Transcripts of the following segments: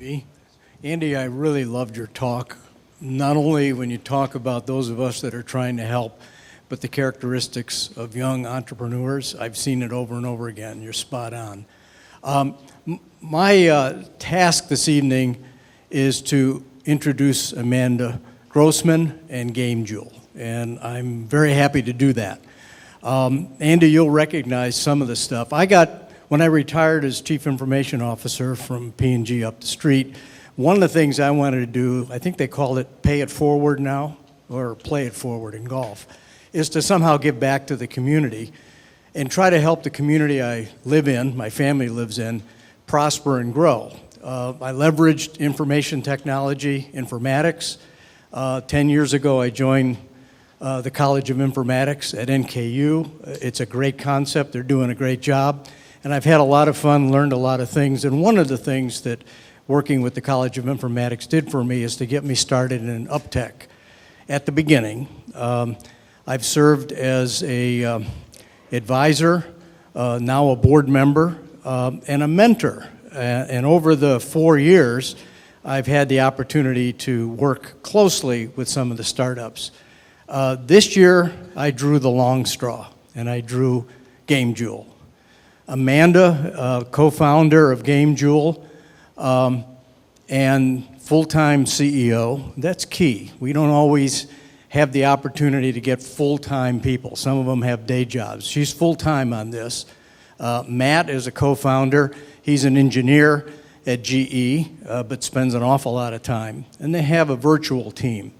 Andy. Andy, I really loved your talk, not only when you talk about those of us that are trying to help, but the characteristics of young entrepreneurs. I've seen it over and over again. You're spot on. My task this evening is to introduce Amanda Grossman and Gamejoule, and I'm very happy to do that. Andy, you'll recognize some of the stuff. When I retired as Chief Information Officer from P&G up the street, one of the things I wanted to do, I think they call it pay it forward now, or play it forward in golf, is to somehow give back to the community and try to help the community I live in, my family lives in, prosper and grow. I leveraged information technology, informatics. 10 years ago, I joined the College of Informatics at NKU. It's a great concept. They're doing a great job. And I've had a lot of fun, learned a lot of things. And one of the things that working with the College of Informatics did for me is to get me started in UpTech. At the beginning, I've served as a advisor, now a board member, and a mentor. And over the 4 years, I've had the opportunity to work closely with some of the startups. This year, I drew the long straw, and I drew Gamejoule. Amanda, co-founder of Gamejoule, and full-time CEO, that's key. We don't always have the opportunity to get full-time people. Some of them have day jobs. She's full-time on this. Matt is a co-founder. He's an engineer at GE, but spends an awful lot of time. And they have a virtual team.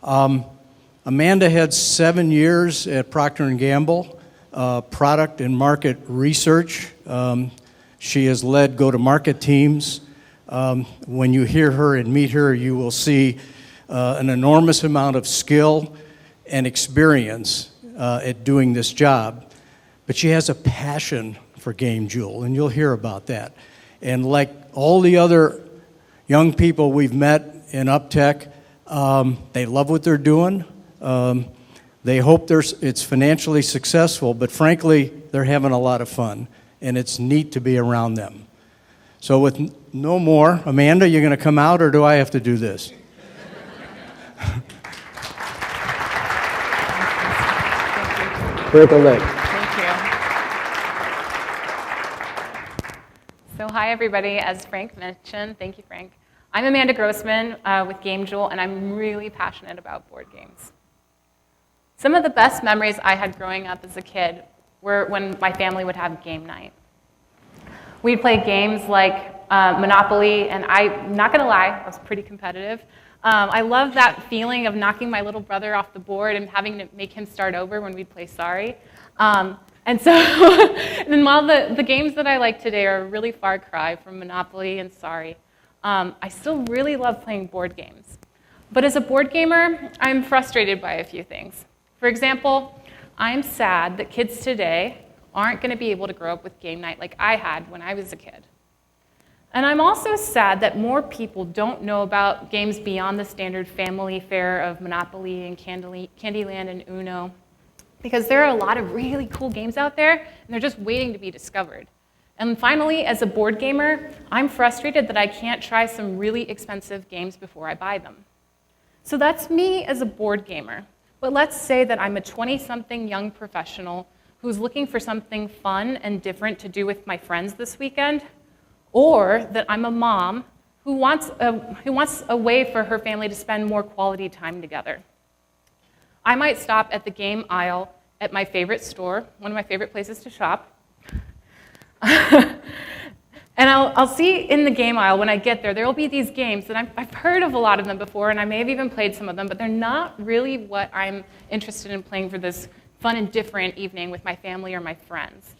Amanda had 7 years at Procter & Gamble, product and market research. She has led go-to-market teams. When you hear her and meet her, you will see an enormous amount of skill and experience at doing this job. But she has a passion for Gamejoule, and you'll hear about that. And like all the other young people we've met in UpTech, they love what they're doing. They hope it's financially successful, but frankly, they're having a lot of fun, and it's neat to be around them. So with no more, Amanda, you're going to come out, or do I have to do this? We're at the lake. Thank you. So hi, everybody. As Frank mentioned, thank you, Frank. I'm Amanda Grossman with Gamejoule, and I'm really passionate about board games. Some of the best memories I had growing up as a kid were when my family would have game night. We'd play games like Monopoly, and I'm not going to lie, I was pretty competitive. I love that feeling of knocking my little brother off the board and having to make him start over when we'd play Sorry. And so, and then while the games that I like today are a really far cry from Monopoly and Sorry, I still really love playing board games. But as a board gamer, I'm frustrated by a few things. For example, I'm sad that kids today aren't going to be able to grow up with game night like I had when I was a kid. And I'm also sad that more people don't know about games beyond the standard family fare of Monopoly and Candyland and Uno, because there are a lot of really cool games out there, and they're just waiting to be discovered. And finally, as a board gamer, I'm frustrated that I can't try some really expensive games before I buy them. So that's me as a board gamer. But let's say that I'm a 20-something young professional who's looking for something fun and different to do with my friends this weekend, or that I'm a mom who wants a way for her family to spend more quality time together. I might stop at the game aisle at my favorite store, one of my favorite places to shop, and I'll see in the game aisle when I get there, will be these games that I've heard of a lot of them before, and I may have even played some of them, but they're not really what I'm interested in playing for this fun and different evening with my family or my friends.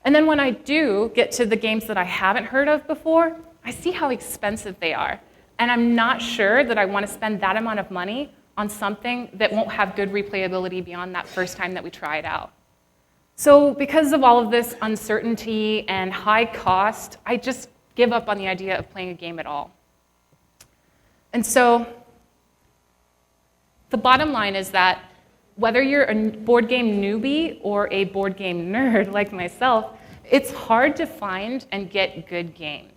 And then when I do get to the games that I haven't heard of before, I see how expensive they are. And I'm not sure that I want to spend that amount of money on something that won't have good replayability beyond that first time that we try it out. So because of all of this uncertainty and high cost, I just give up on the idea of playing a game at all. And so the bottom line is that whether you're a board game newbie or a board game nerd like myself, it's hard to find and get good games.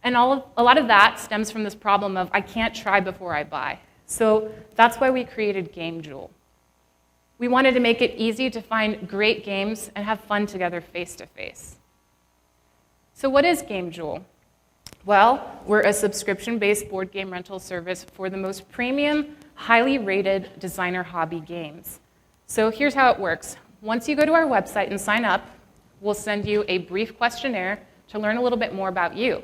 And a lot of that stems from this problem of I can't try before I buy. So that's why we created Gamejoule. We wanted to make it easy to find great games and have fun together face-to-face. So what is Gamejoule? Well, we're a subscription-based board game rental service for the most premium, highly rated designer hobby games. So here's how it works. Once you go to our website and sign up, we'll send you a brief questionnaire to learn a little bit more about you.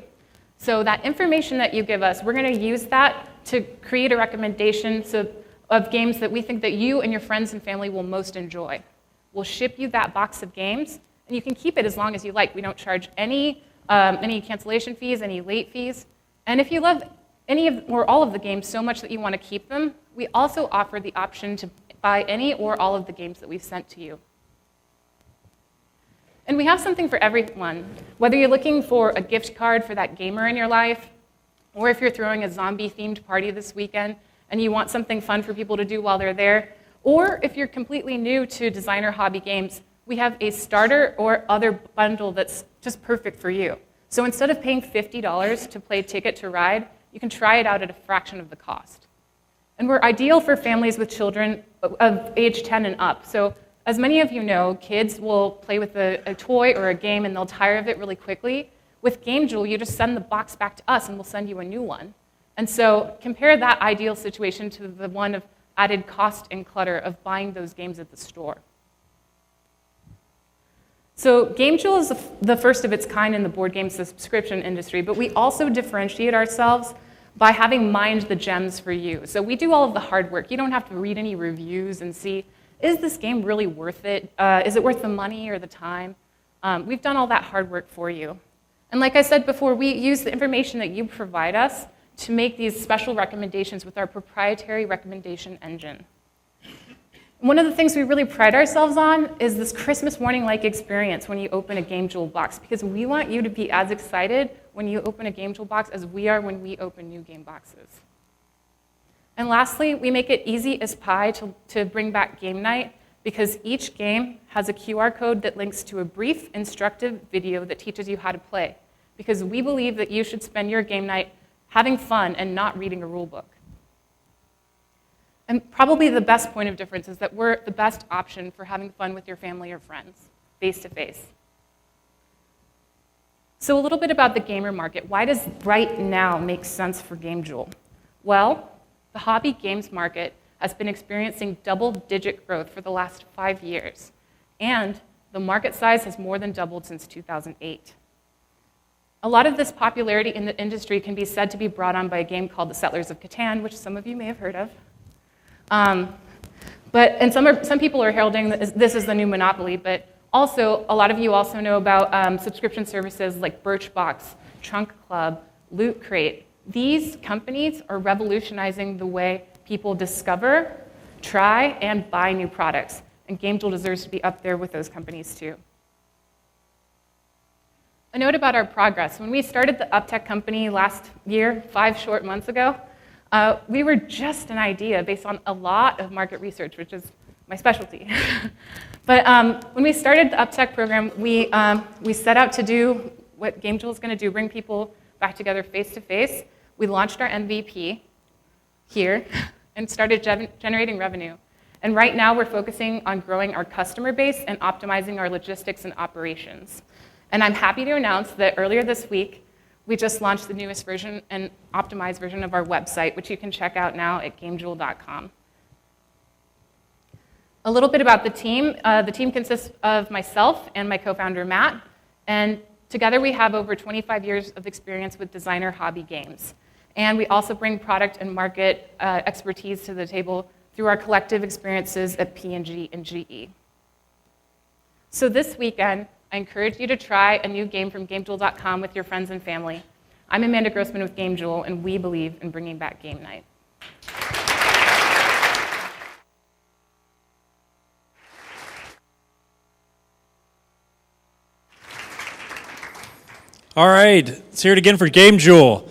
So that information that you give us, we're going to use that to create a recommendation of games that we think that you and your friends and family will most enjoy. We'll ship you that box of games, and you can keep it as long as you like. We don't charge any cancellation fees, any late fees. And if you love any of or all of the games so much that you want to keep them, we also offer the option to buy any or all of the games that we've sent to you. And we have something for everyone. Whether you're looking for a gift card for that gamer in your life, or if you're throwing a zombie-themed party this weekend and you want something fun for people to do while they're there, or if you're completely new to designer hobby games, we have a starter or other bundle that's just perfect for you. So instead of paying $50 to play Ticket to Ride, you can try it out at a fraction of the cost. And we're ideal for families with children of age 10 and up. So as many of you know, kids will play with a toy or a game and they'll tire of it really quickly. With Gamejoule, you just send the box back to us and we'll send you a new one. And so compare that ideal situation to the one of added cost and clutter of buying those games at the store. So Gamejoule is the first of its kind in the board game subscription industry, but we also differentiate ourselves by having mined the gems for you. So we do all of the hard work. You don't have to read any reviews and see, is this game really worth it? Is it worth the money or the time? We've done all that hard work for you. And like I said before, we use the information that you provide us to make these special recommendations with our proprietary recommendation engine. One of the things we really pride ourselves on is this Christmas morning-like experience when you open a Gamejoule box, because we want you to be as excited when you open a Gamejoule box as we are when we open new game boxes. And lastly, we make it easy as pie to bring back game night, because each game has a QR code that links to a brief, instructive video that teaches you how to play, because we believe that you should spend your game night having fun and not reading a rule book. And probably the best point of difference is that we're the best option for having fun with your family or friends, face-to-face. So a little bit about the gamer market. Why does right now make sense for Gamejoule? Well, the hobby games market has been experiencing double-digit growth for the last 5 years, and the market size has more than doubled since 2008. A lot of this popularity in the industry can be said to be brought on by a game called The Settlers of Catan, which some of you may have heard of. And some people are heralding this as the new Monopoly, but also a lot of you also know about subscription services like Birchbox, Trunk Club, Loot Crate. These companies are revolutionizing the way people discover, try, and buy new products, and Gamejoule deserves to be up there with those companies too. A note about our progress. When we started the UpTech company last year, 5 short months ago, we were just an idea based on a lot of market research, which is my specialty. But when we started the UpTech program, we set out to do what Gamejoule is going to do, bring people back together face-to-face. We launched our MVP here and started generating revenue. And right now, we're focusing on growing our customer base and optimizing our logistics and operations. And I'm happy to announce that earlier this week, we just launched the newest version and optimized version of our website, which you can check out now at gamejoule.com. A little bit about the team. The team consists of myself and my co-founder, Matt. And together we have over 25 years of experience with designer hobby games. And we also bring product and market expertise to the table through our collective experiences at P&G and GE. So this weekend, I encourage you to try a new game from Gamejoule.com with your friends and family. I'm Amanda Grossman with Gamejoule, and we believe in bringing back game night. All right, let's hear it again for Gamejoule.